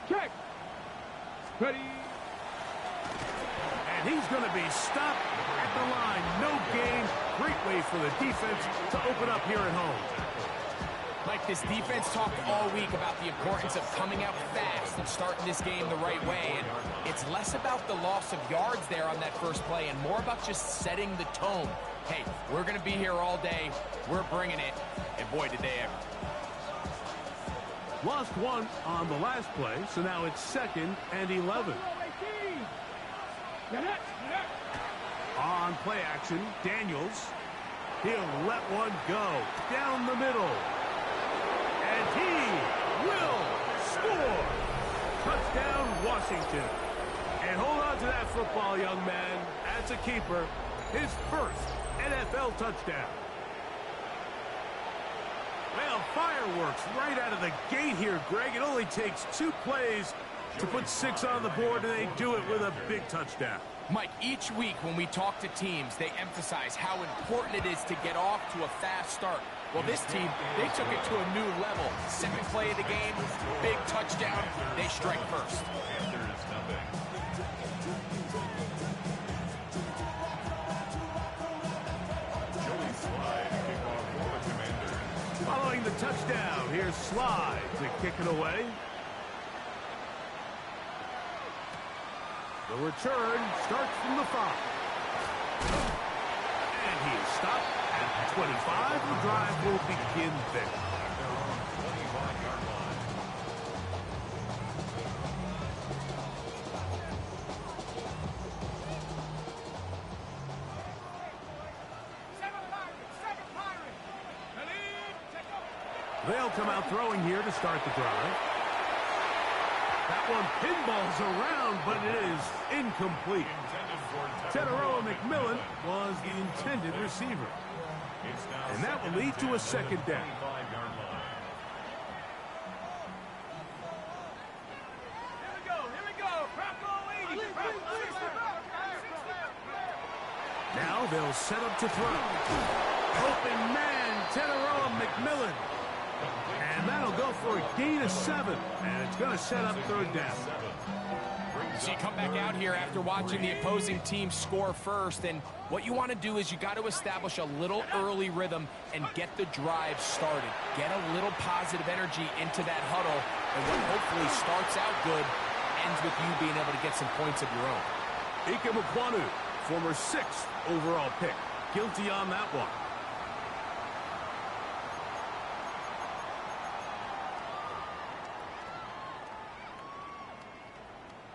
Check. Ready. And he's going to be stopped at the line. No gain. Great way for the defense to open up here at home. Mike, this defense talked all week about the importance of coming out fast and starting this game the right way. And it's less about the loss of yards there on that first play and more about just setting the tone. Hey, we're going to be here all day. We're bringing it. And boy, did they ever. Lost one on the last play, so now it's 2nd and 11. On play action, Daniels. He'll let one go down the middle. And he will score. Touchdown, Washington. And hold on to that football, young man. That's a keeper. His first NFL touchdown. Well, fireworks right out of the gate here, Greg. It only takes 2 plays to put 6 on the board, and they do it with a big touchdown. Mike, each week when we talk to teams, they emphasize how important it is to get off to a fast start. Well, this team, they took it to a new level. 2nd play of the game, big touchdown, they strike first. Following the touchdown, here's Slide to kick it away. The return starts from the 5. And he is stopped at the 25. The drive will begin there. They'll come out throwing here to start the drive. That one pinballs around, but it is incomplete. Teteroa McMillan was the intended receiver. And that will lead to a 2nd down. Here we go. Bronco 80. Now they'll set up to throw. Open man, Teteroa McMillan. And that'll go for a gain of 7. And it's going to set up 3rd down. So you come back out here after watching the opposing team score first, and what you want to do is you got to establish a little early rhythm and get the drive started. Get a little positive energy into that huddle, and what hopefully starts out good ends with you being able to get some points of your own. Ike Mukwanu, former 6th overall pick. Guilty on that one.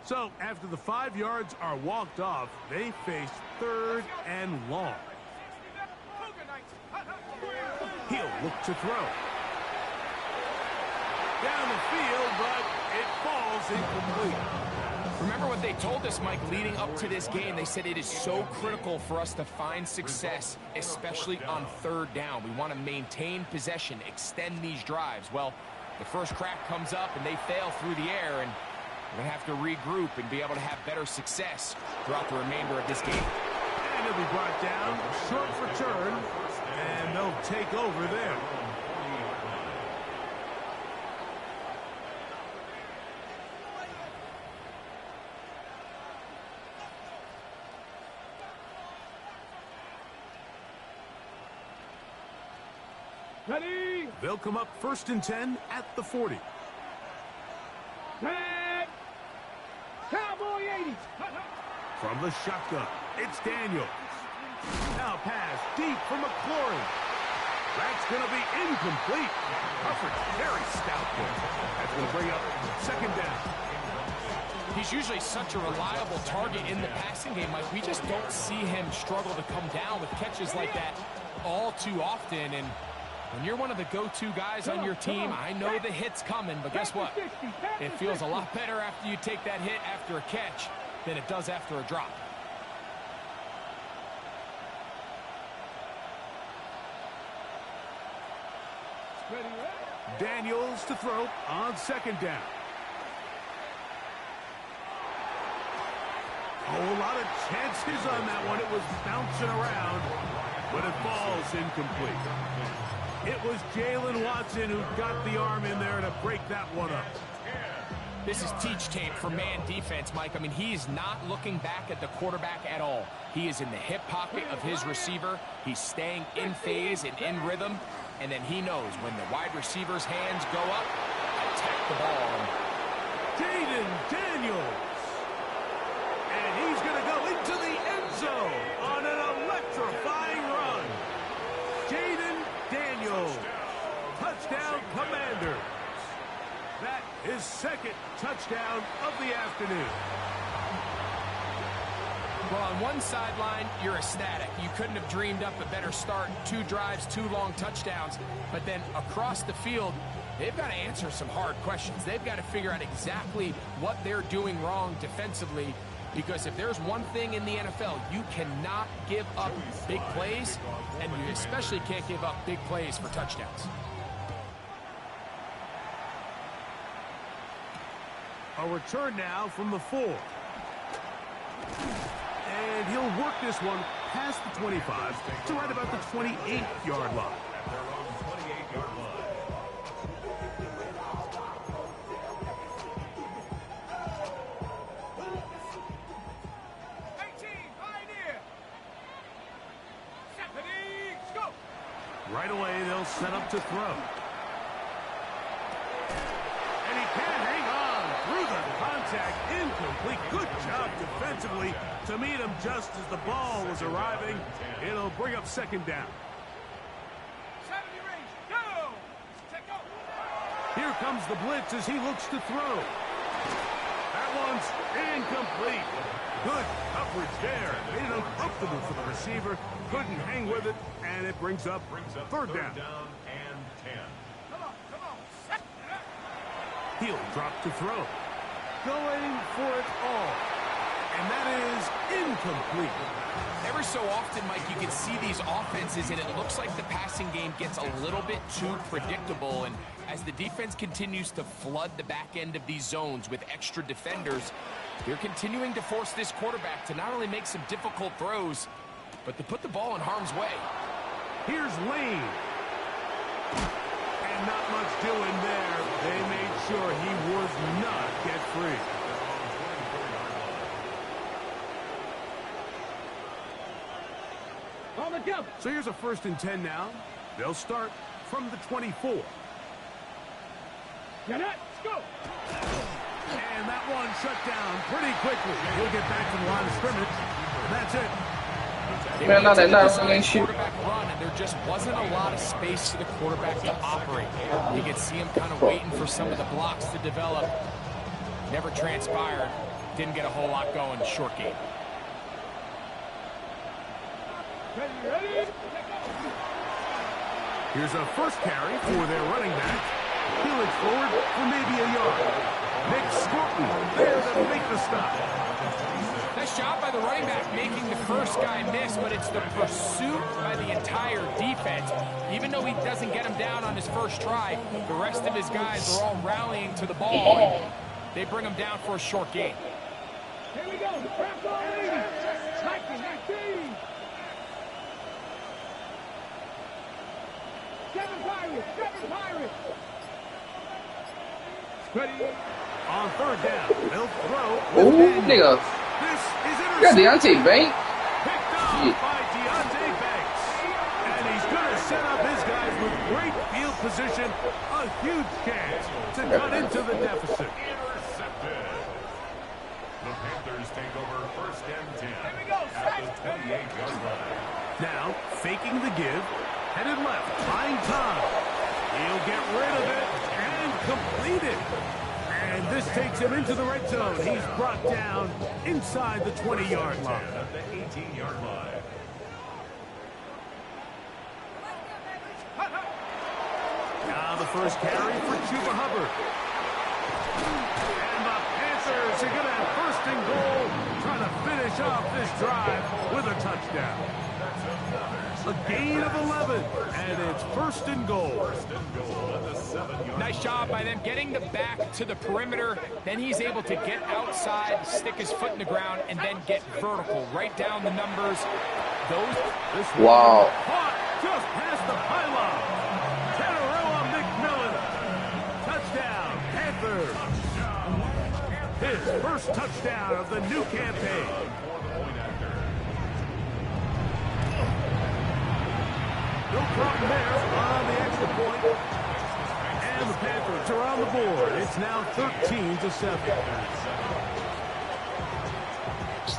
So, after the 5 yards are walked off, they face 3rd and long. He'll look to throw. Down the field, but it falls incomplete. Remember what they told us, Mike, leading up to this game. They said it is so critical for us to find success, especially on 3rd down. We want to maintain possession, extend these drives. Well, the first crack comes up, and they fail through the air, and we're going to have to regroup and be able to have better success throughout the remainder of this game. And he'll be brought down, short return, and they'll take over there. Ready. They'll come up 1st and 10 at the 40. Cowboy 80. From the shotgun, it's Daniels. Now pass deep for McLaurin. That's going to be incomplete. Coverage very stout there. That's going to bring up 2nd down. He's usually such a reliable target in the passing game, Mike. We just don't see him struggle to come down with catches like that all too often. And when you're one of the go-to guys on your team, I know the hit's coming, but guess what? It feels a lot better after you take that hit after a catch than it does after a drop. Daniels to throw on 2nd down. Oh, a lot of chances on that one. It was bouncing around, but it falls incomplete. It was Jalen Watson who got the arm in there to break that one up. This is teach tape for man defense, Mike. I mean, he is not looking back at the quarterback at all. He is in the hip pocket of his receiver. He's staying in phase and in rhythm. And then he knows when the wide receiver's hands go up, attack the ball. Jayden Daniels. And he's going to go into the end zone on an electrifying run. Jayden Daniels. Touchdown, Commanders. That is second touchdown of the afternoon. Well, on one sideline, you're ecstatic. You couldn't have dreamed up a better start. 2 drives, 2 long touchdowns. But then across the field, they've got to answer some hard questions. They've got to figure out exactly what they're doing wrong defensively. Because if there's one thing in the NFL, you cannot give up big plays, and you especially can't give up big plays for touchdowns. A return now from the 4. And he'll work this one past the 25 to right about the 28-yard line. At their own 28-yard line. Right away, they'll set up to throw. And he can't hang on through the contact. Incomplete. Good job defensively to meet him just as the ball was arriving. It'll bring up second down. 70 range. Go! Check go! Here comes the blitz as he looks to throw. That one's incomplete. Good coverage there. Made it uncomfortable for the receiver. Couldn't hang with it, and it brings up third down. And 10. Come on. Set it up. He'll drop to throw. Going for it all. And that is incomplete. Every so often, Mike, you can see these offenses, and it looks like the passing game gets a little bit too predictable. And as the defense continues to flood the back end of these zones with extra defenders, they're continuing to force this quarterback to not only make some difficult throws, but to put the ball in harm's way. Here's Lane. And not much doing there. They made sure he would not get free. On the jump. So here's a 1st and 10 now. They'll start from the 24. Get it. Let's go. And that one shut down pretty quickly. He'll get back to the line of scrimmage. And that's it. Man, not that quarterback run, and there just wasn't a lot of space for the quarterback to operate. You could see him kind of waiting for some of the blocks to develop. Never transpired. Didn't get a whole lot going. Short game. Ready? Here's a first carry for their running back. He'll forward for maybe a yard. Nick Scruton there to make the stop. Nice job by the running back making the first guy miss, but it's the pursuit by the entire defense. Even though he doesn't get him down on his first try, the rest of his guys are all rallying to the ball. They bring him down for a short gain. Here we go. Bramco 80. Tightly. 19. 7 Pirates. Ready. On third down, they'll throw. Oh, nigga. This is Got Deontay Banks. picked off by Deontay Banks. And he's going to set up his guys with great field position. A huge chance to cut into the deficit. Intercepted. The Panthers take over 1st and 10. Here we go. At the 28-yard line. Now, faking the give. Headed left, trying time. He'll get rid of it and complete it. And this takes him into the red zone. He's brought down inside the 20-yard line. At the 18-yard line. Now the first carry for Chuba Hubbard. And the Panthers are going to have 1st and goal, trying to finish off this drive with a touchdown. A gain of 11, and it's 1st and goal. Nice job by them getting the back to the perimeter. Then he's able to get outside, stick his foot in the ground, and then get vertical. Right down the numbers. Wow. Caught just past the pylon. Teteroa McMillan. Touchdown, Panthers. first touchdown of the new campaign. No problem there on the extra point. And the Panthers are on the board. It's now 13-7.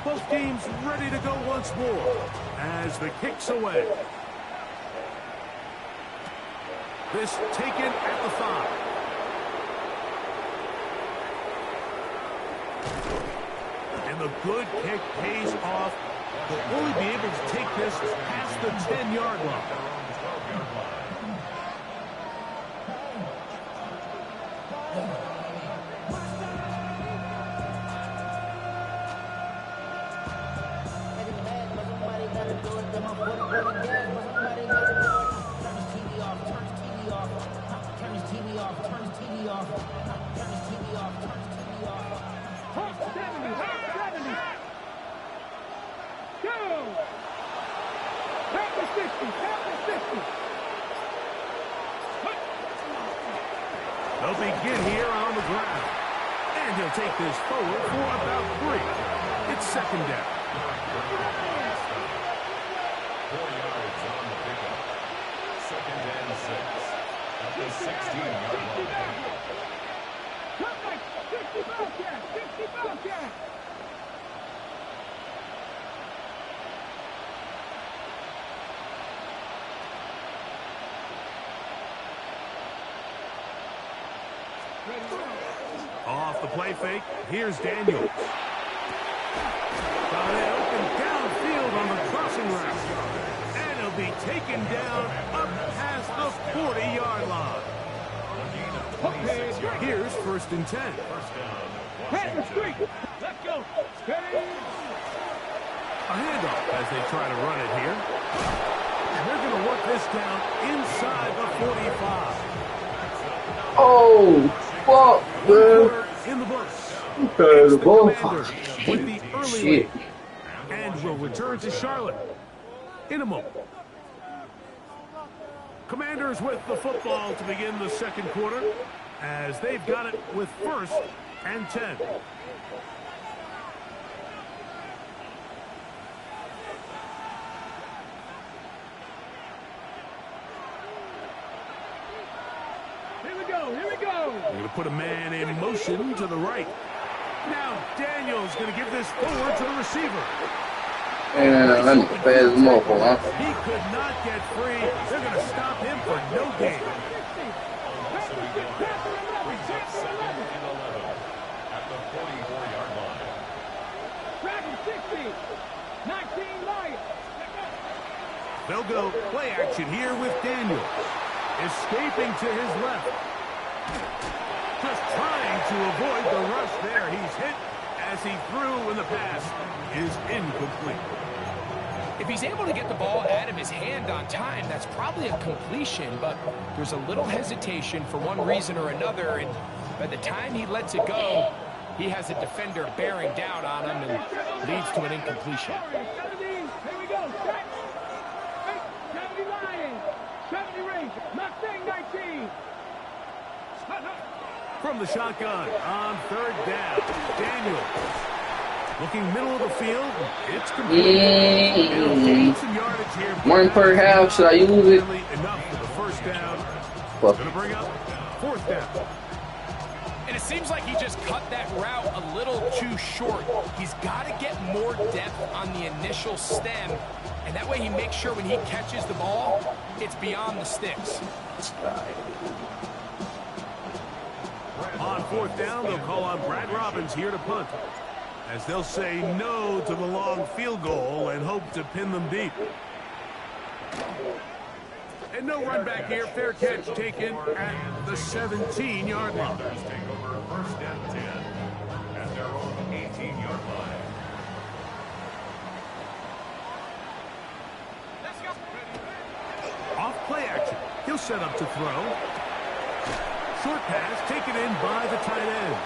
Both teams ready to go once more as the kick's away. This taken at the 5. And the good kick pays off. They'll only be able to take this past the 10-yard line. They'll begin here on the ground. And he'll take this forward for about 3. It's second down. 4 yards on the pickup. Second and 6 at the 16-yard line. Off the play fake, here's Daniels. Got it open downfield on the crossing route. And he'll be taken down up past the 40-yard line. Here's first and 10. Let's go. Steady. A handoff as they try to run it here. And they're going to work this down inside the 45. Oh, fuck, man. In the books. The ball. With the early Shit. lead. And will return to Charlotte in a moment. Commanders with the football to begin the second quarter as they've got it with first and 10. Here we go. Here we go. They're going to put a man in motion to the right. Now Daniels going to give this forward to the receiver. And I'm fast as motherfucker, huh? He could not get free. They're going to stop him for no gain. Brings up second and 11 at the 44-yard line. Dragon 60. 19 Lions. They'll go play action here with Daniels. Escaping to his left. Just trying to avoid the rush there. He's hit as he threw when the pass is incomplete. If he's able to get the ball out of his hand on time, that's probably a completion, but there's a little hesitation for one reason or another, and by the time he lets it go, he has a defender bearing down on him and leads to an incompletion. 70. Here we go. Set. 70 Lions. 70 Rangers. Mustang 19. From the shotgun on third down, Daniels. Looking middle of the field, it's complete. It'll gain some yardage here. 1 per half, should I use it? Enough for the first down. Fuck. Going to bring up fourth down. And it seems like he just cut that route a little too short. He's got to get more depth on the initial stem, and that way he makes sure when he catches the ball, it's beyond the sticks. On fourth down, they'll call on Brad Robbins here to punt, as they'll say no to the long field goal and hope to pin them deep. And no run back here. Fair catch taken at the 17-yard line. Panthers take over first and 10 at their own 18-yard line. Off play action. He'll set up to throw. Short pass taken in by the tight end.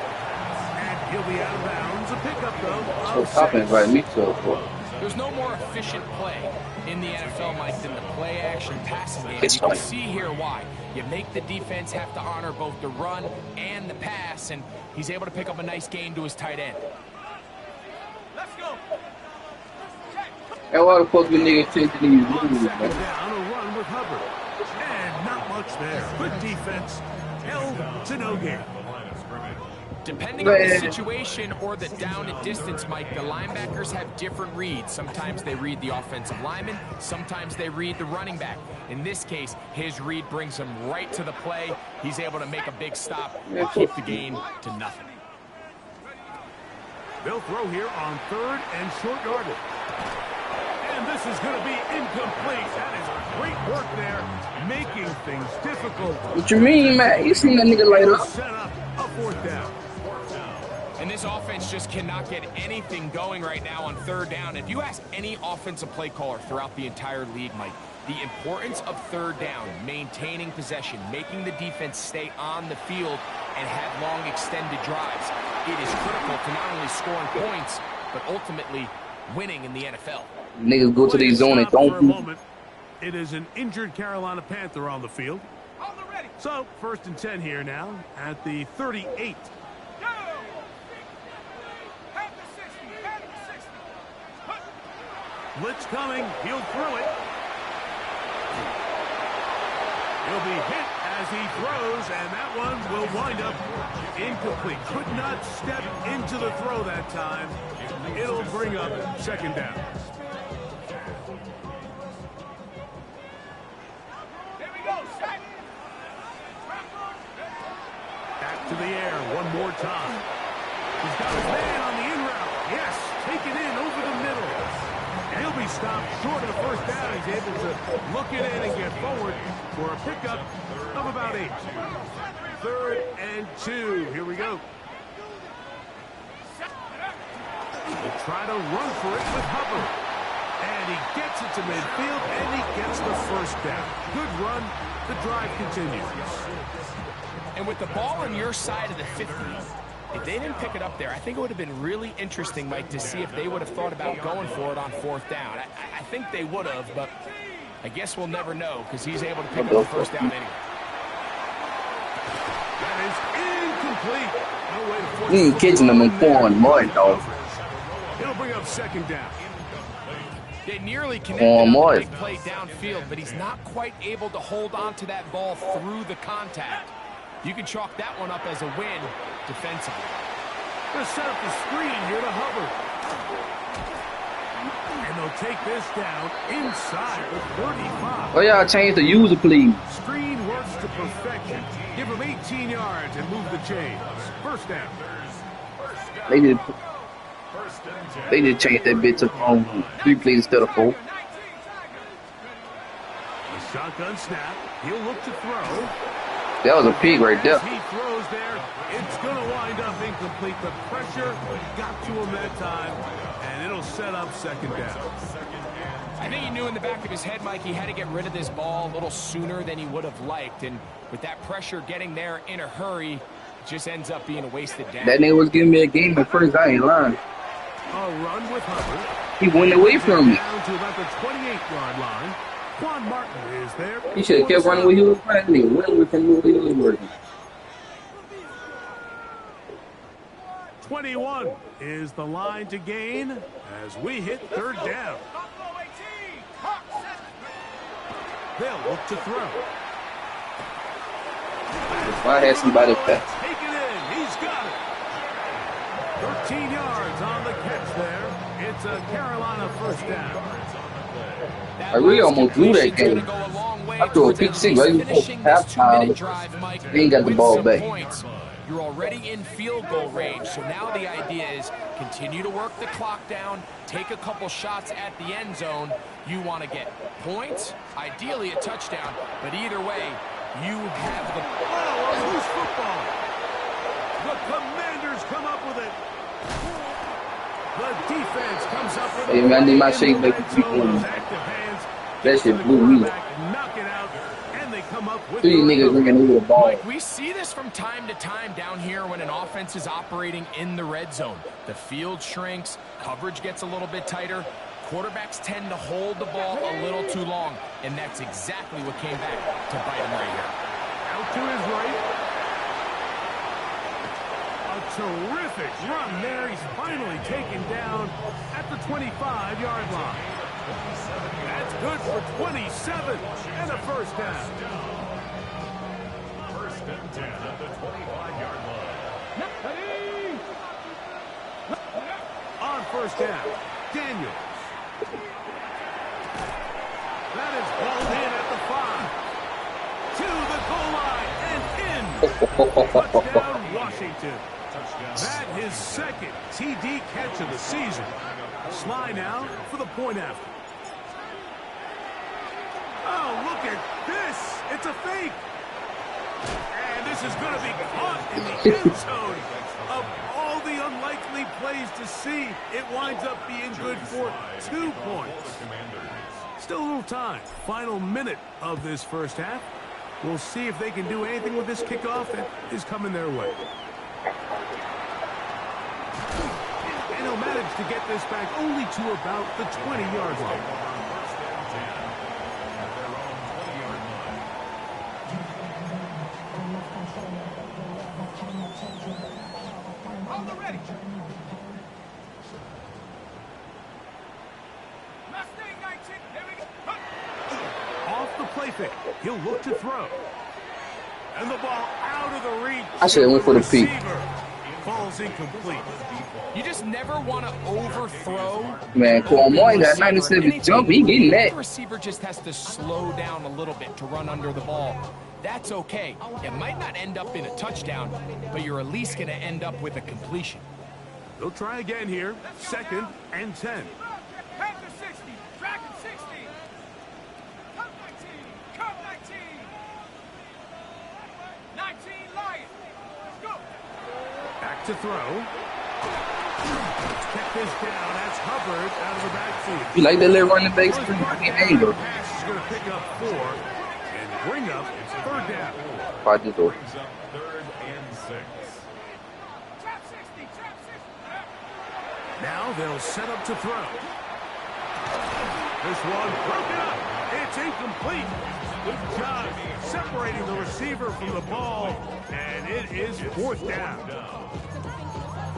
And he'll be out of bounds. A pickup, though. So Papa invited me to a There's no more efficient play in the NFL, Mike, than the play-action passing game. It's You can fine. see here why. You make the defense have to honor both the run and the pass, and he's able to pick up a nice gain to his tight end. Let's go. And why the fuck you niggas changing these On rules, second man? down, a run with Hubbard. And not much there. Good defense. Held to no gain. Depending on the situation or the down and distance, Mike, the linebackers have different reads. Sometimes they read the offensive lineman. Sometimes they read the running back. In this case, his read brings him right to the play. He's able to make a big stop and keep the gain to nothing. They'll throw here on 3rd and short yardage. And this is going to be incomplete. That is great work there, making things difficult. What you mean, man? You seen that nigga light up? Set up a 4th down. And this offense just cannot get anything going right now on 3rd down. If you ask any offensive play caller throughout the entire league, Mike, the importance of 3rd down, maintaining possession, making the defense stay on the field and have long extended drives, it is critical to not only scoring points, but ultimately winning in the NFL. Niggas go to the zone and Stop for a don't. moment. It is an injured Carolina Panther on the field. On the ready. So, 1st and 10 here now at the 38. Go. Half the 60. Half the 60. Blitz coming. He'll throw it. He'll be hit as he throws, and that one will wind up incomplete. Could not step into the throw that time. It'll bring up 2nd down. Here we go. Set. Back to the air one more time. He's got his man on the in route. Yes, take it in over the middle. And he'll be stopped short of the 1st down. He's able to look it in and get forward for a pickup of about 8. 3rd and 2. Here we go. We'll try to run for it with Hubbard. And he gets it to midfield, and he gets the 1st down. Good run. The drive continues. And with the ball on your side of the 50, if they didn't pick it up there, I think it would have been really interesting, Mike, to see if they would have thought about going for it on 4th down. I think they would have, but I guess we'll never know because he's able to pick up the 1st down anyway. That is incomplete. No way to force You ain't catching them in corn mud, dog. It'll bring up 2nd down. They nearly connected on the Moy. big play downfield, but he's not quite able to hold on to that ball through the contact. You can chalk that one up as a win defensively. Going to set up the screen here to Hubbard. And they'll take this down inside the 35. Oh, y'all change the user, please. Screen works to perfection. Give him 18 yards and move the chains. 1st down. They just changed that bitch to 3 plays instead of 4. A shotgun snap. He'll look to throw. That was a pig right there. As he throws there, it's going to wind up incomplete. The pressure got to him that time, and it'll set up 2nd down. I think he knew in the back of his head, Mike, he had to get rid of this ball a little sooner than he would have liked. And with that pressure getting there in a hurry, it just ends up being a wasted down. That nigga was giving me a game at first. I ain't lying. A run with Hubbard. He went away from me. Down to about the 28-yard line. Quan Martin is there. He should have kept running where he was running. He went away from where he was working. 21 is the line to gain as we hit 3rd down. They'll look to throw. If I had somebody back. Take it in. He's got it. 13 yards on the catch there. It's a Carolina 1st down. I really almost blew that game. I threw a pick six right before halftime. They ain't got the ball back. You're already in field goal range, so now the idea is continue to work the clock down, take a couple shots at the end zone. You want to get points, ideally a touchdown, but either way, you have the... Oh, a loose football. The Commanders come up with it. The defense comes up with it. Hey, man, I need my shake back to people. That shit blew me. Knock it out, and they come up with 3 niggas ringing over the ball. Mike, we see this from time to time down here when an offense is operating in the red zone. The field shrinks, coverage gets a little bit tighter. Quarterbacks tend to hold the ball a little too long, and that's exactly what came back to bite him right here. Out to his right. A terrific run there. He's finally taken down at the 25-yard line. That's good for 27 and a first down. First and 10 at the 25-yard line. On first down, Daniels. That is balled in at the 5. To the goal line and in. Touchdown, Washington. That his second TD catch of the season. Sly now for the point after. Oh, look at this. It's a fake. And this is going to be caught in the end zone. Of all the unlikely plays to see, it winds up being good for 2 points. Still a little time. Final minute of this first half. We'll see if they can do anything with this kickoff that is coming their way. And he'll manage to get this back only to about the 20-yard line. Off the play fake. He'll look to throw. And the ball out of the reach. I should have went for the peak. Falls incomplete. You just never want to overthrow. Man, Kwame got 97 jump. He getting that. The receiver just has to slow down a little bit to run under the ball. That's okay. It might not end up in a touchdown, but you're at least going to end up with a completion. They'll try again here. Second and 10. Head to 60. Track at 60. Come 19. Come 19. 19 Lions. Let's go. Back to throw. Check this down. That's Hubbard out of the backfield. You like that little running back screen? Angle. Pass is going to pick up 4 and bring up third down. By the door. Brings up third and 6. Trap 60. Trap 60. Now they'll set up to throw. This one broken up. It's incomplete. Good job separating the receiver from the ball, and it is fourth down.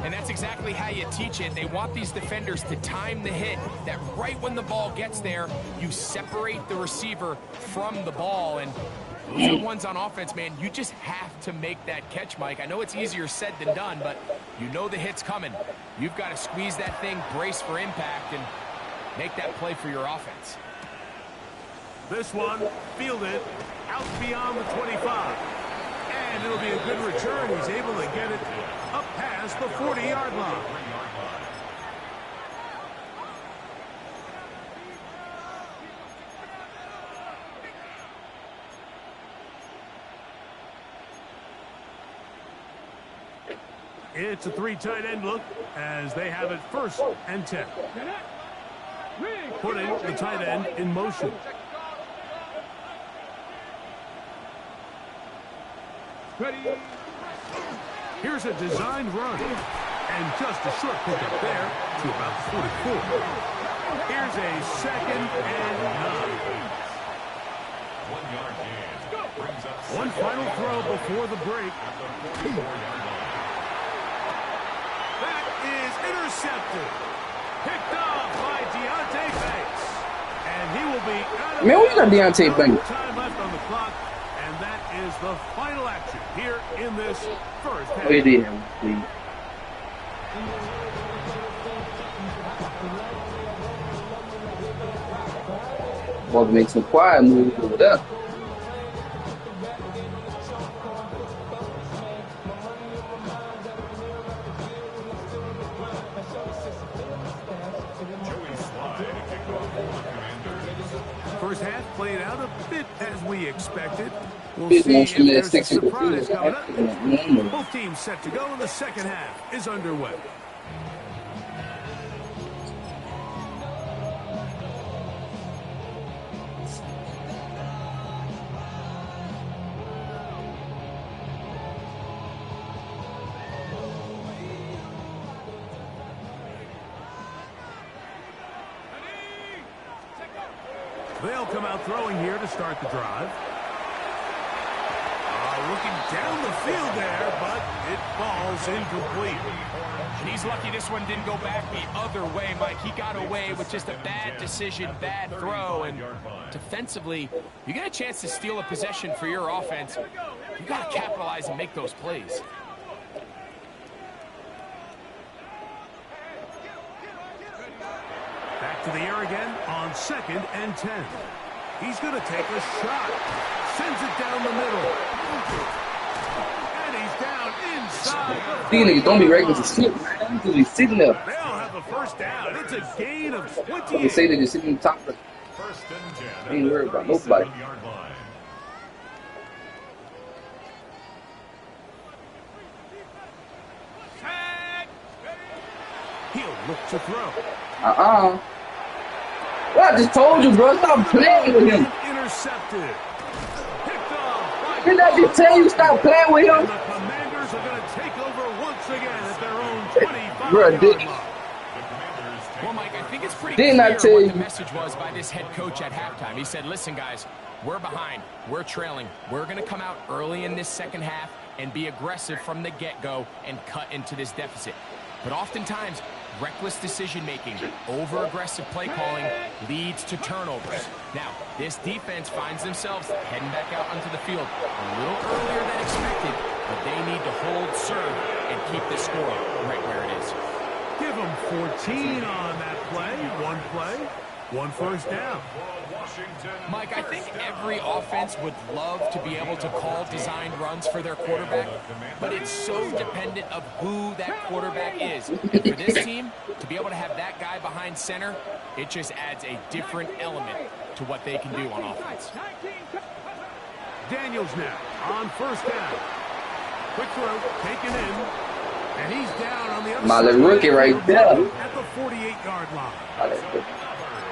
And that's exactly how you teach it. They want these defenders to time the hit, that right when the ball gets there, you separate the receiver from the ball. And those are the ones on offense, man. You just have to make that catch, Mike. I know it's easier said than done, but you know the hit's coming. You've got to squeeze that thing, brace for impact, and make that play for your offense. This one fielded out beyond the 25. And it'll be a good return. He's able to get it up past the 40-yard line. It's a 3 tight end look as they have it first and 10. Putting the tight end in motion. Ready. Here's a designed run. And just a short pickup there to about 44. Here's a second and 9. 1 yard gain. Brings up One final throw before the break. That is intercepted. Picked off by Deontay Banks. And he will be out of Man, we got Deontay no Banks. time left on the clock. And that is the final action here in this first half. Oh, it is. Well, make some quiet moves over there. First half played out a bit as we expected. We'll Bit see more if from that there's a section surprise coming up. computer. Both teams set to go, and the second half is underway. They'll come out throwing here to start the drive. Looking down the field there, but it falls incomplete. And he's lucky this one didn't go back the other way, Mike. He got away with just a bad decision, bad throw, and defensively, you get a chance to steal a possession for your offense. You got to capitalize and make those plays. Back to the air again on 2nd and 10. He's going to take a shot. Sends it down the middle. And he's down inside. These niggas don't be regular to sleep, man. They just sitting there. They'll have a first down. It's a gain of 28. They say they just sitting in the top. First and 10. Ain't worried about nobody. 37-yard line. He'll look to throw. Well, I just told you, bro. Stop playing with him. Intercepted. Picked off. Didn't I just tell you stop playing with And him? the Commanders are going to take over once again at their own Bro, 25-yard line. Well, Mike, I think it's pretty Didn't I clear tell what you? the message was by this head coach at halftime. He said, listen, guys, we're behind. We're trailing. We're going to come out early in this second half and be aggressive from the get-go and cut into this deficit. But oftentimes, reckless decision-making, over-aggressive play calling leads to turnovers. Now, this defense finds themselves heading back out onto the field a little earlier than expected, but they need to hold serve and keep this score right where it is. Give them 14 on that play, one first down. Mike, I think every offense would love to be able to call designed runs for their quarterback, but it's so dependent of who that quarterback is. And for this team, to be able to have that guy behind center, it just adds a different element to what they can do on offense. Daniels now on first down. Quick throw, taken in. And he's down on the other My side. little rookie right there. At the 48-yard line.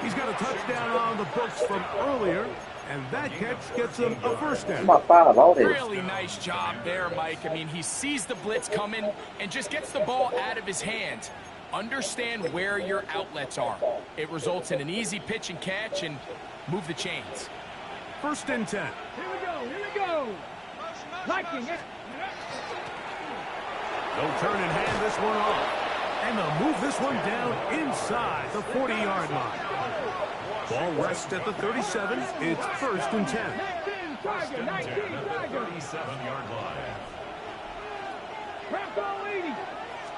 He's got a touchdown on the books from earlier, and that catch gets him a first down. About 5, all this. Really nice job there, Mike. I mean, he sees the blitz coming and just gets the ball out of his hands. Understand where your outlets are. It results in an easy pitch and catch and move the chains. First and 10. Here we go. Liking it. They'll turn and hand this one off. And they'll move this one down inside the 40-yard line. Ball rests at the 37. It's first and 10. 19 Tiger. 19 Tiger. 37-yard line. Craft all 80.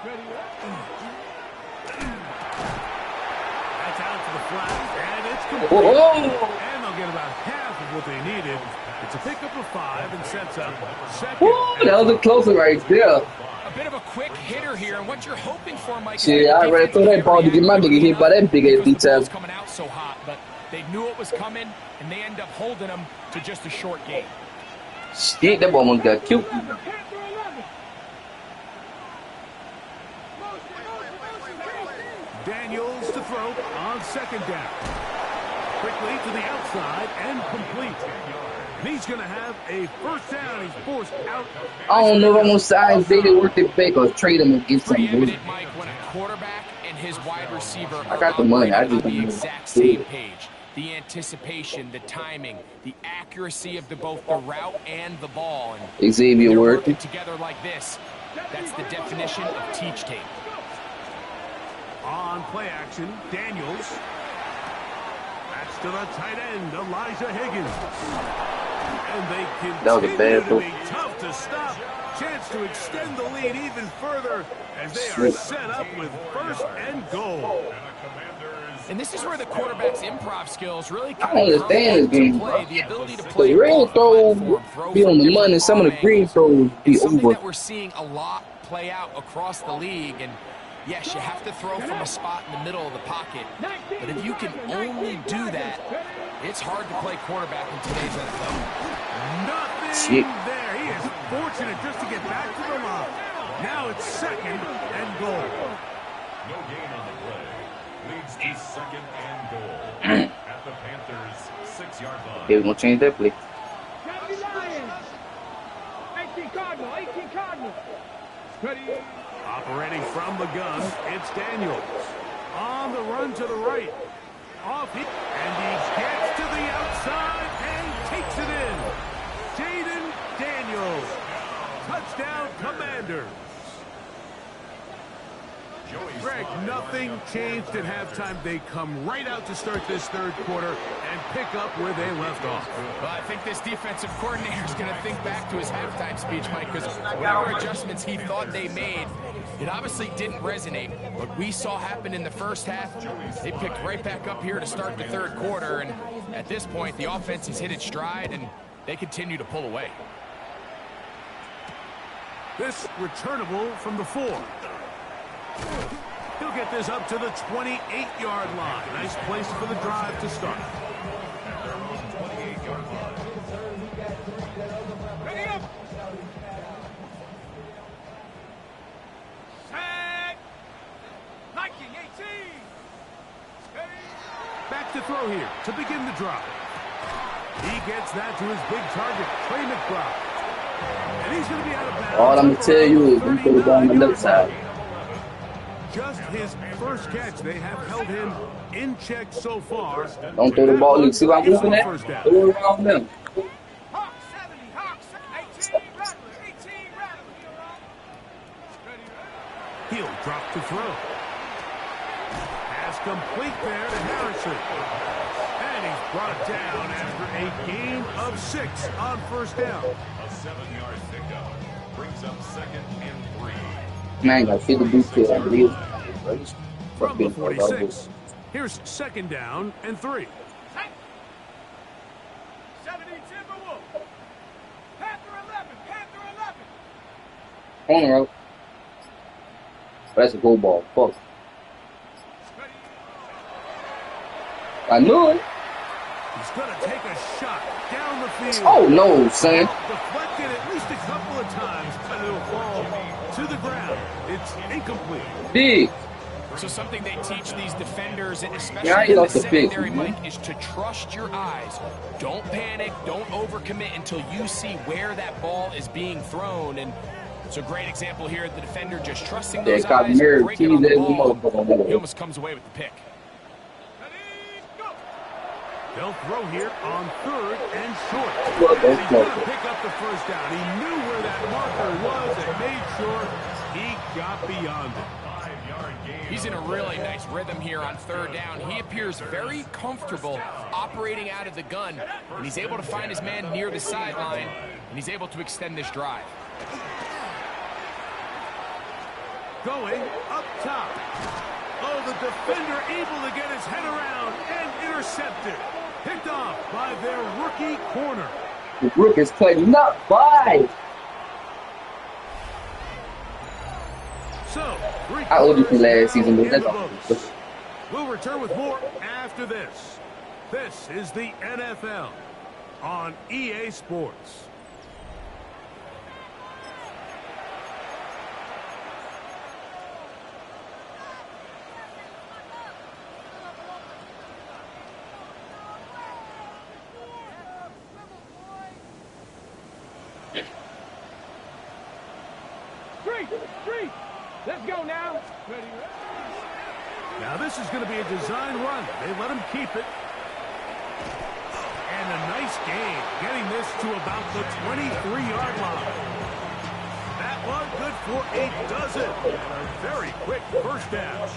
Ready up. That's out to the flat, and it's complete. Whoa! And they'll get about half of what they needed. It's a pickup of 5 and sets up second. Woo, that was a closer right there. A bit of a quick hitter here, and what you're hoping for, Mike. Shit, I already threw that ball to get my nigga hit by that big ass detail. Coming out so hot, but they knew it was coming, and they end up holding them to just a short game. Shit, that ball almost got cute. Panther 11. Daniels to throw on second down. Quickly to the outside and complete. And he's going to have a first down. He's forced out. I don't know if I'm gonna size David worth it back or trade him and get Pretty something. evident, Mike, when a quarterback and his wide receiver I got the money. I operating just on the don't know. exact same page. The anticipation, the timing, the accuracy of both the route and the ball. And Xavier they're Worthy. working together like this. That's the definition of teach tape. On play action, Daniels. That's to the tight end, Elijah Higgins. And they That was a continue bad to throw. be tough to stop. Chance to extend the lead even further as they are set up with first and goal. And this is where the quarterback's improv skills really I kind don't of understand this game, play. bro. The ability to play The red off throw platform, throw be from on the different money, some of the arm green angles. throws be It's something over. that we're seeing a lot play out across the league. And yes, you have to throw from a spot in the middle of the pocket. But if you can only do that, it's hard to play quarterback in today's NFL. Nothing Shit. there. He is fortunate just to get back to the line. Now it's second and goal. No gain on the play. Leads to second and goal. At the Panthers' 6-yard line. They was gonna change that play. 70 Lions. 18 Cardinal. 18 Cardinal. Ready. Operating from the gun, it's Daniels. On the run to the right. off. And he gets to the outside and takes it in. Jaden Daniels. Touchdown, Commanders. Greg, nothing changed at halftime. They come right out to start this third quarter and pick up where they left off. Well, I think this defensive coordinator is going to think back to his halftime speech, Mike, because whatever adjustments he thought they made, it obviously didn't resonate. What we saw happen in the first half, they picked right back up here to start the third quarter, and at this point, the offense has hit its stride, and they continue to pull away. This returnable from the 4. He'll get this up to the 28-yard line. Nice place for the drive to start. Ready up. Set. Nike 18. Back to throw here to begin the drive. He gets that to his big target, Trey McBride. And he's going to be out of bounds. All I'm going to tell you is we put it on the left side. Just his first catch. They have held him in check so far. Don't throw the ball. Look, see what I'm moving at? Throw it around them. Hawk 70. Hawk 18. Rattler. 18. Rattler. He'll drop to throw. Pass complete there to Harrison. And he's brought down after a gain of 6 on first down. A 7-yard pickup brings up 2nd and 3. Man, I feel the boot kill. I believe. From the 46. Here's 2nd down and 3. 70 Timberwolves. Panther 11. Panther 11. Corner out. That's a goal ball. Fuck. I knew it. He's going to take a shot down the field. Oh, no, son. Deflected at least a couple of times, but it'll fall to the ground. It's incomplete. Big. So something they teach these defenders, especially Yeah, in the off the pick. secondary, Mike, is to trust your eyes. Don't panic. Don't overcommit until you see where that ball is being thrown. And it's a great example here. The defender just trusting those got eyes, mirrored breaking on the keys as ball. the motherfucker. He almost comes away with the pick. They'll throw here on 3rd and short. Well, And that's he's going to close. pick up the first down. He knew where that marker was and made sure he got beyond it. 5-yard gain. He's in a really nice rhythm here on 3rd down. He appears very comfortable operating out of the gun, and he's able to find his man near the sideline, and he's able to extend this drive. Going up top. Oh, the defender able to get his head around and intercepted. Picked off by their rookie corner. The Brook is playing not by. So, I owed you from last season, but in that's the all. books. We'll return with more after this. This is the NFL on EA Sports. Street. Let's go now. Ready. Now this is going to be a design run. They let him keep it. And a nice gain, getting this to about the 23-yard line. That one good for a dozen. And a very quick first down.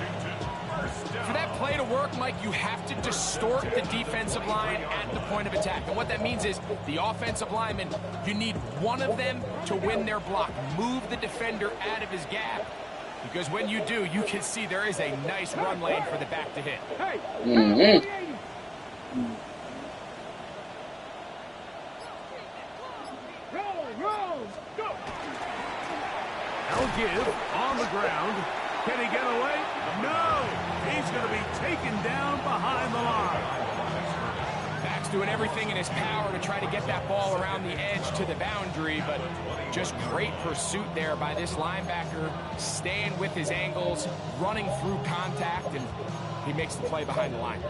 For that play to work, Mike, you have to distort the defensive line at the point of attack. And what that means is the offensive lineman, you need one of them to win their block. Move the defender out of his gap. Because when you do, you can see there is a nice run lane for the back to hit. Hey. Mm-hmm. Roll. Go. They'll give on the ground. Can he get away? No. He's going to be taken down behind the line. Back's doing everything in his power to try to get that ball around the edge to the boundary, but just great pursuit there by this linebacker, staying with his angles, running through contact, and he makes the play behind the line.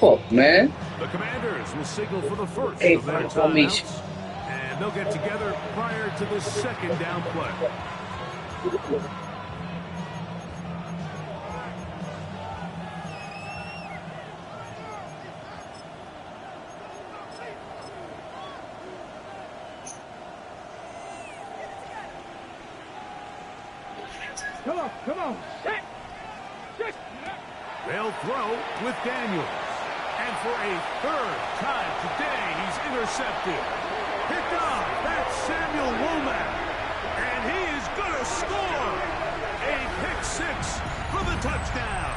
fuck, man? The Commanders will signal for the first Hey, of their formation. timeouts. And they'll get together prior to the second down play. Come on, set. They'll throw with Daniels. And for a third time today, he's intercepted. Picked off. That's Samuel Womack. And he is going to score. A pick six for the touchdown.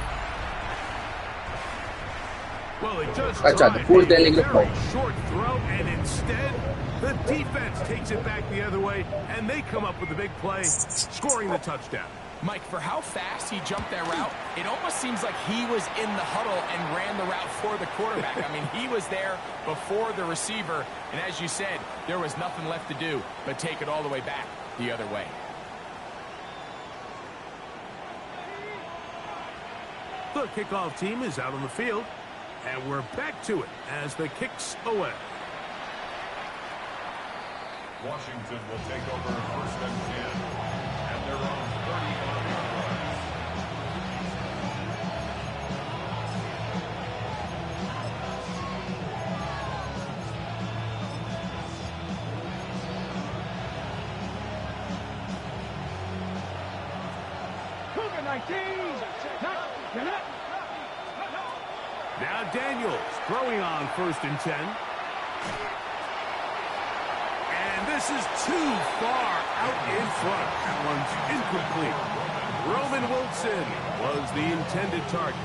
Well, it just I tried to pull that nigga very apart. short throw, and instead, the defense takes it back the other way, and they come up with a big play, scoring the touchdown. Mike, for how fast he jumped that route, it almost seems like he was in the huddle and ran the route for the quarterback. I mean, he was there before the receiver, and as you said, there was nothing left to do but take it all the way back the other way. The kickoff team is out on the field, and we're back to it as the kicks away. Washington will take over 1st and 10 at their own 35-yard line. Cougar 19. Now Daniels throwing on 1st and 10. And this is too far out in front. That one's incomplete. Roman Wilson was the intended target.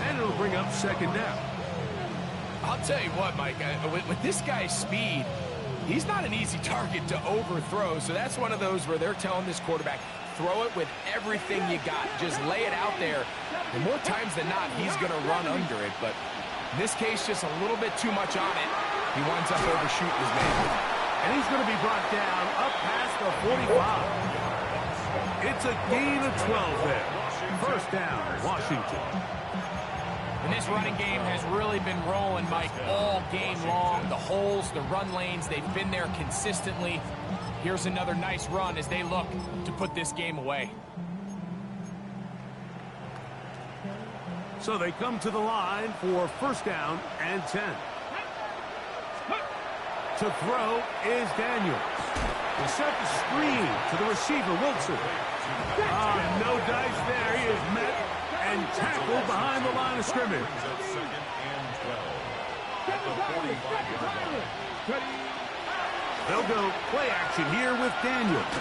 And it'll bring up 2nd down. I'll tell you what, Mike, with this guy's speed, he's not an easy target to overthrow. So that's one of those where they're telling this quarterback, throw it with everything you got. Just lay it out there. And more times than not, he's going to run under it. But in this case, just a little bit too much on it. He winds up overshooting his man. And he's going to be brought down up past the 45. It's a gain of 12 there. 1st down, Washington. And this running game has really been rolling, Mike, all game long. The holes, the run lanes, they've been there consistently. Here's another nice run as they look to put this game away. So they come to the line for 1st down and 10. To throw is Daniels. They set the screen to the receiver, Wilson. No dice there. He is met and tackled behind the line of scrimmage. 2nd and 12 at the 45-yard line. They'll go play action here with Daniels.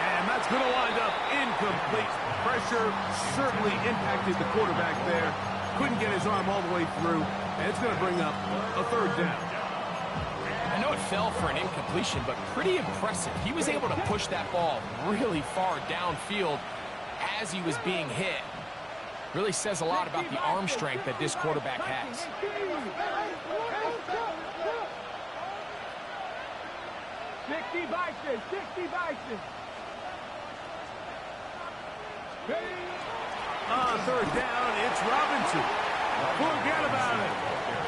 And that's going to wind up incomplete. Pressure certainly impacted the quarterback there. Couldn't get his arm all the way through. And it's going to bring up a 3rd down. I know it fell for an incompletion, but pretty impressive. He was able to push that ball really far downfield as he was being hit. Really says a lot about the arm strength that this quarterback has. 60 Bison, 60 Bison. On 3rd down, it's Robinson. Forget about it.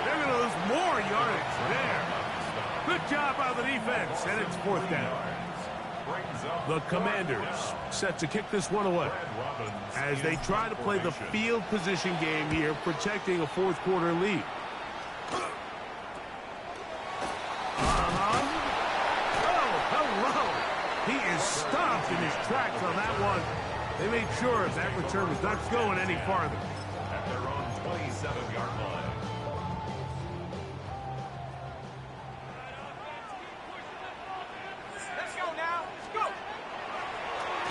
They're going to lose more yardage there. Good job by the defense, and it's 4th down. The Commanders set to kick this one away as they try to play the field position game here, protecting a 4th quarter lead. Oh, hello. He is stopped in his tracks on that one. They made sure that return was not going any farther. At their own 27-yard line.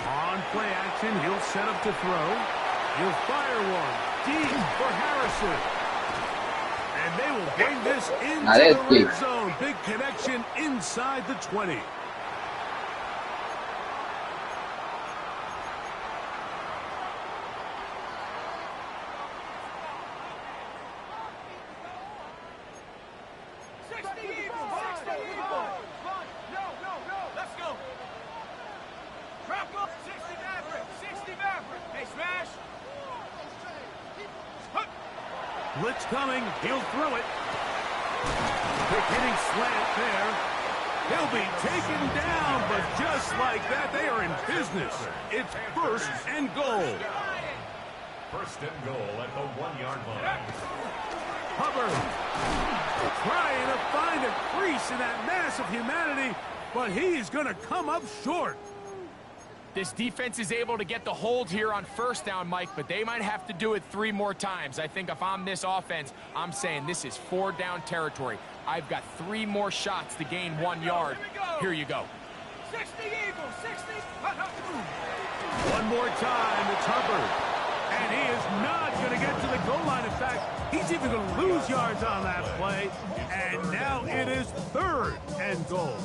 On play action, he'll set up to throw. He'll fire one deep for Harrison. And they will bring this into the red zone. Big connection inside the 20. Blitz coming. He'll throw it. Quick hitting slant there. He'll be taken down, but just like that, they are in business. It's first and goal. First and goal at the 1-yard line. Hubbard trying to find a crease in that mass of humanity, but he's going to come up short. This defense is able to get the hold here on first down, Mike, but they might have to do it 3 more times. I think if I'm this offense, I'm saying this is 4-down territory. I've got 3 more shots to gain 1 yard. Here you go. 60 Eagles, 60. One more time, it's Hubbard. And he is not going to get to the goal line. In fact, he's even going to lose yards on that play. And now it is 3rd and goal.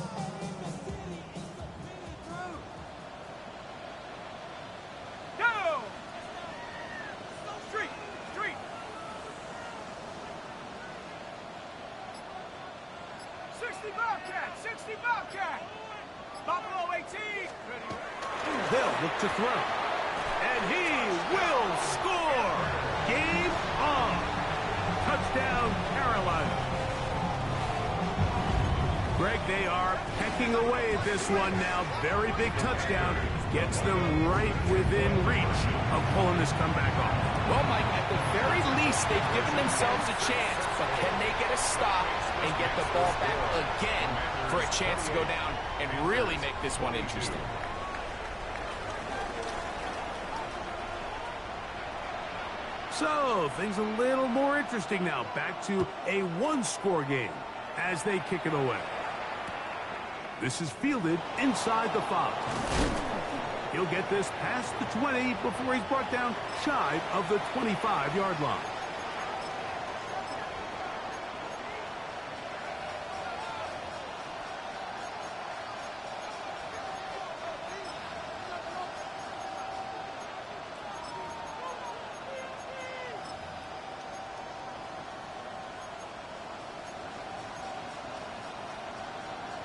Go! Street, street. 60 Bobcat, 60 Bobcat. Buffalo 18. They'll look to throw. And he will score. Game on. Touchdown, Carolina. Greg, they are pecking away at this one now. Very big touchdown. Gets them right within reach of pulling this comeback off. Well, Mike, at the very least, they've given themselves a chance, but can they get a stop and get the ball back again for a chance to go down and really make this one interesting? So, things a little more interesting now. Back to a 1-score game as they kick it away. This is fielded inside the 5. He'll get this past the 20 before he's brought down shy of the 25-yard line.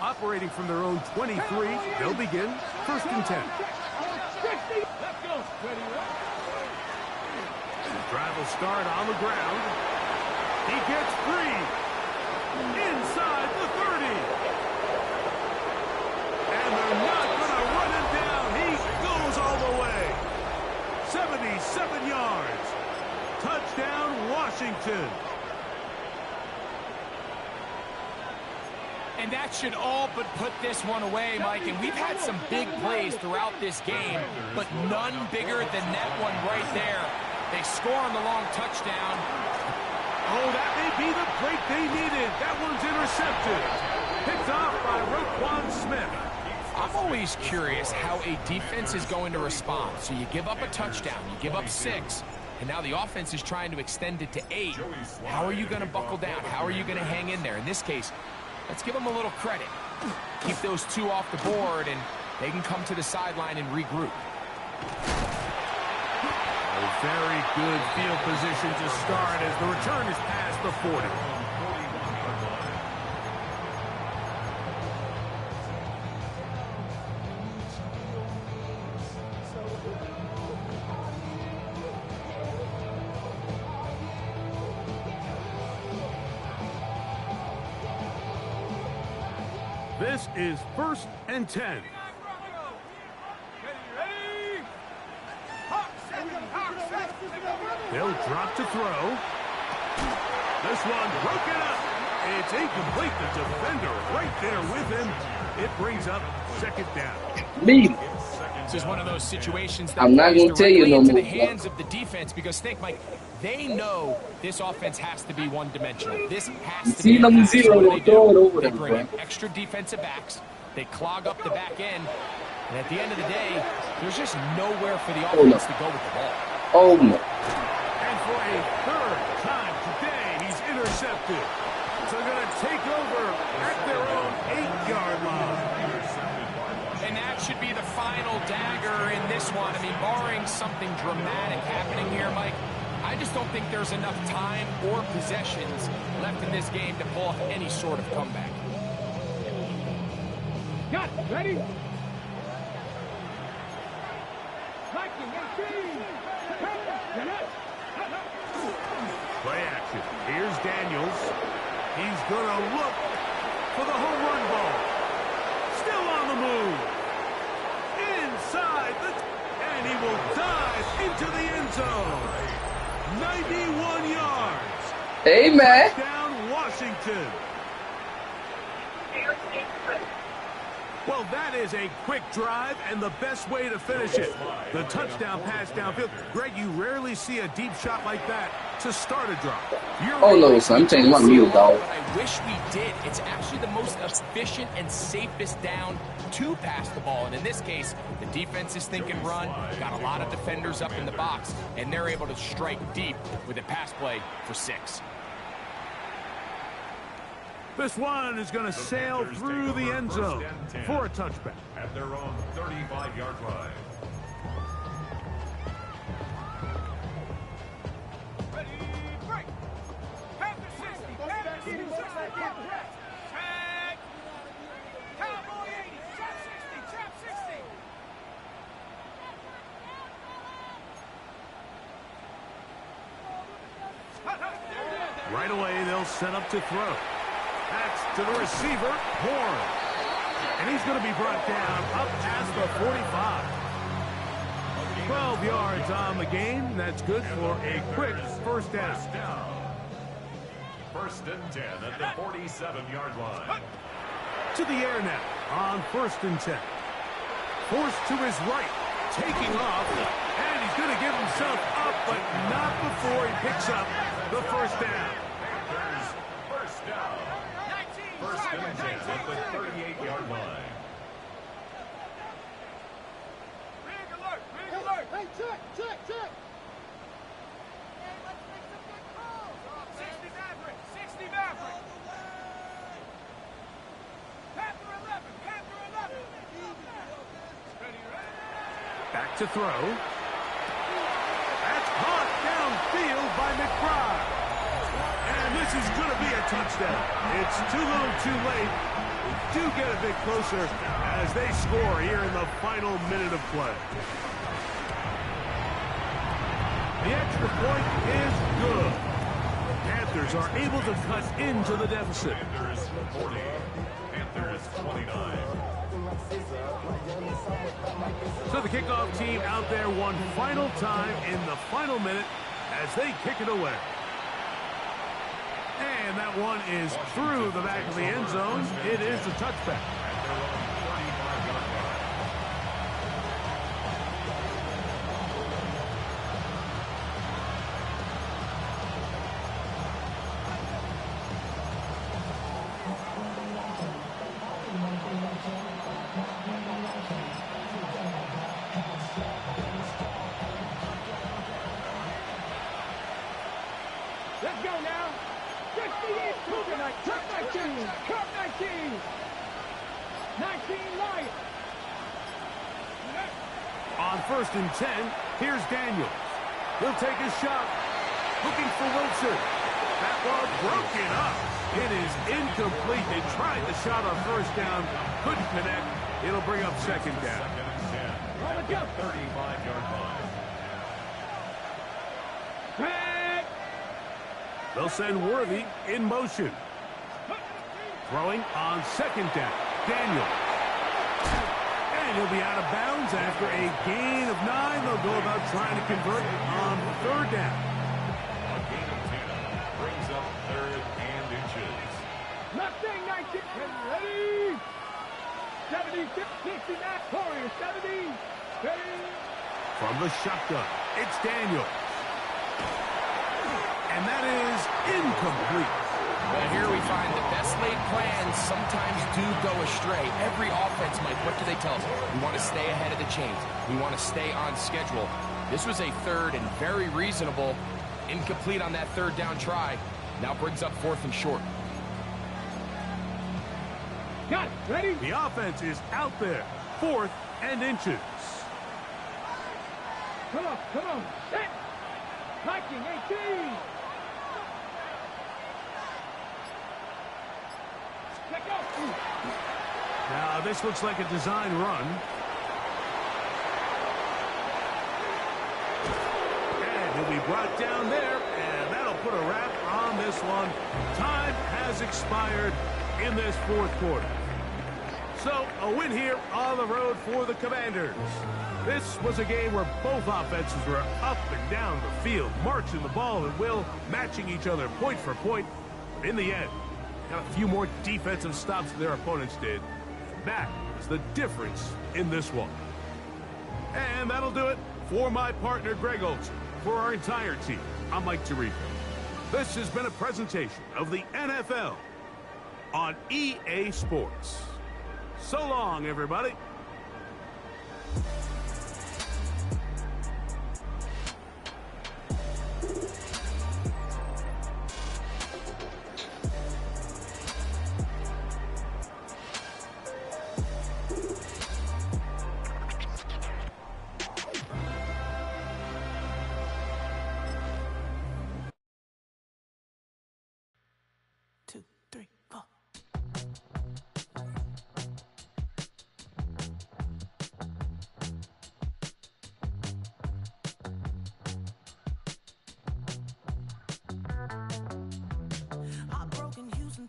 Operating from their own 23, they'll begin 1st and 10. 60. Let's go. Ready, The drive will start on the ground. He gets free. Inside the 30. And they're not going to run him down. He goes all the way. 77 yards. Touchdown, Washington. And that should all but put this one away, Mike. And we've had some big plays throughout this game, but none bigger than that one right there. They score on the long touchdown. Oh, that may be the break they needed. That one's intercepted. Picked off by Roquan Smith. I'm always curious how a defense is going to respond. So you give up a touchdown, you give up 6, and now the offense is trying to extend it to 8. How are you going to buckle down? How are you going to hang in there? In this case, let's give them a little credit. Keep those 2 off the board, and they can come to the sideline and regroup. A very good field position to start as the return is past the 40. This is 1st and 10. They'll drop to throw. This one broken up. It's incomplete. The defender right there with him. It brings up 2nd down. Leave. This is one of those situations that I'm not plays gonna tell you directly no into more. the hands of the defense, because think, Mike, they know this offense has to be one-dimensional. This has to be See a them pass. zero, What do throw it over They them, bring in bro. extra defensive backs. They clog up the back end. And at the end of the day, there's just nowhere for the offense to go with the ball. Oh, no. And for a 3rd time today, he's intercepted. So they're going to take over at their own 8-yard line. And that should be the final dagger in this one. I mean, barring something dramatic happening here, Mike, I just don't think there's enough time or possessions left in this game to pull off any sort of comeback. Got it. Ready? Viking 18. Play action. Here's Daniels. He's going to look for the home run ball. Still on the move. Inside and he will dive into the end zone. 91 yards. Hey, man. Touchdown, Washington. Well, that is a quick drive and the best way to finish it. The touchdown pass downfield. Greg, you rarely see a deep shot like that to start a drive. Oh, no, son. I'm changing my mute, dog. But I wish we did. It's actually the most efficient and safest down to pass the ball. And in this case, the defense is thinking run, got a lot of defenders up in the box, and they're able to strike deep with a pass play for 6. This one is going to sail through the end zone for a touchback. At their own 35-yard line. Ready, break. Half the 60. Half the 60. Tag. Cowboy 80. Trap 60. Trap 60. Right away, they'll set up to throw. That's to the receiver, Horn. And he's going to be brought down up past the 45. 12 yards on the game. That's good for a quick first down. First and 10 at the 47-yard line. To the air now on 1st and 10. Forced to his right, taking off. And he's going to give himself up, but not before he picks up the first down. Panthers, first down. First and 10 at the 38-yard line. Rig alert. Rig alert. Hey, check. 60 Maverick. 60 Maverick. Panther 11. Panther 11. Ready, ready. Back to throw. That's caught downfield by McBride. And this is going to be a touchdown. It's too little too late. We do get a bit closer as they score here in the final minute of play. The extra point is good. The Panthers are able to cut into the deficit. Panthers 40. Panthers 29. So the kickoff team out there one final time in the final minute as they kick it away. And that one is through the back of the end zone. It is a touchback. At their own 35-yard line. Let's go now. 68 Cougar 19. Cup 19. 19 Lions. On 1st and 10, here's Daniels. He'll take a shot. Looking for Wilson. That ball broken up. It is incomplete. They tried the shot on first down. Couldn't connect. It'll bring up second down. On the go. 35-yard line. Drag. They'll send Worthy in motion. Throwing on second down. Daniel. And he'll be out of bounds after a gain of 9. They'll go about trying to convert on third down. A gain of 10 brings up third and inches. Mustang 19. Ready. 70, 69, Corey, 70. Ready. From the shotgun, it's Daniel. And that is incomplete. Well, here we find the best laid plans sometimes do go astray. Every offense, Mike, what do they tell us? We want to stay ahead of the chains. We want to stay on schedule. This was a third and very reasonable. Incomplete on that third down try. Now brings up 4th and short. Got it. Ready. The offense is out there. 4th and inches. Come on. Set. Viking 18. Let go. Now, this looks like a design run. And he'll be brought down there, and that'll that'll put a wrap on this one. Time has expired in this fourth quarter. So, a win here on the road for the Commanders. This was a game where both offenses were up and down the field, marching the ball and matching each other point for point. But in the end, got a few more defensive stops than their opponents did. And that is the difference in this one. And that'll do it for my partner, Greg Olson. For our entire team, I'm Mike Tirico. This has been a presentation of the NFL on EA Sports. So long, everybody.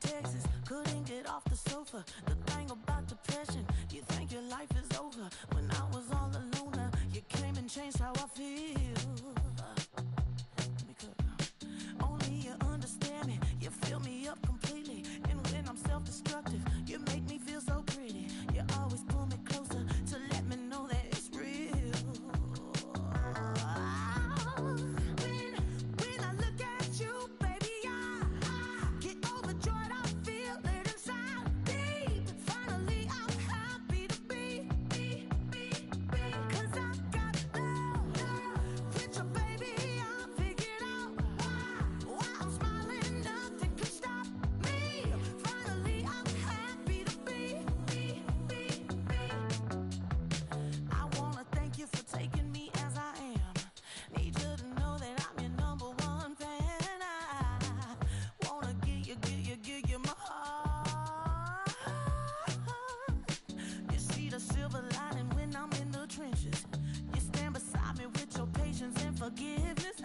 Texas, couldn't get off the sofa. The thing about depression, you think your life is over. When I was all alone, you came and changed how I feel. Let me cook. Only you understand me, you fill me up completely. And when I'm self-destructive, you make me feel so pretty. You always pull me closer to let me know that it's real. When I look at you, baby, I get overjoyed. I feel it inside me. Finally, I'm happy to be. 'Cause I got love with you, baby. I figured out why I'm smiling. Nothing can stop me. Finally, I'm happy to be. I wanna thank you for taking me as I am. Need you to know that I'm your number one fan. I wanna give you my heart. You see the silver lining when I'm in the trenches. You stand beside me with your patience and forgiveness.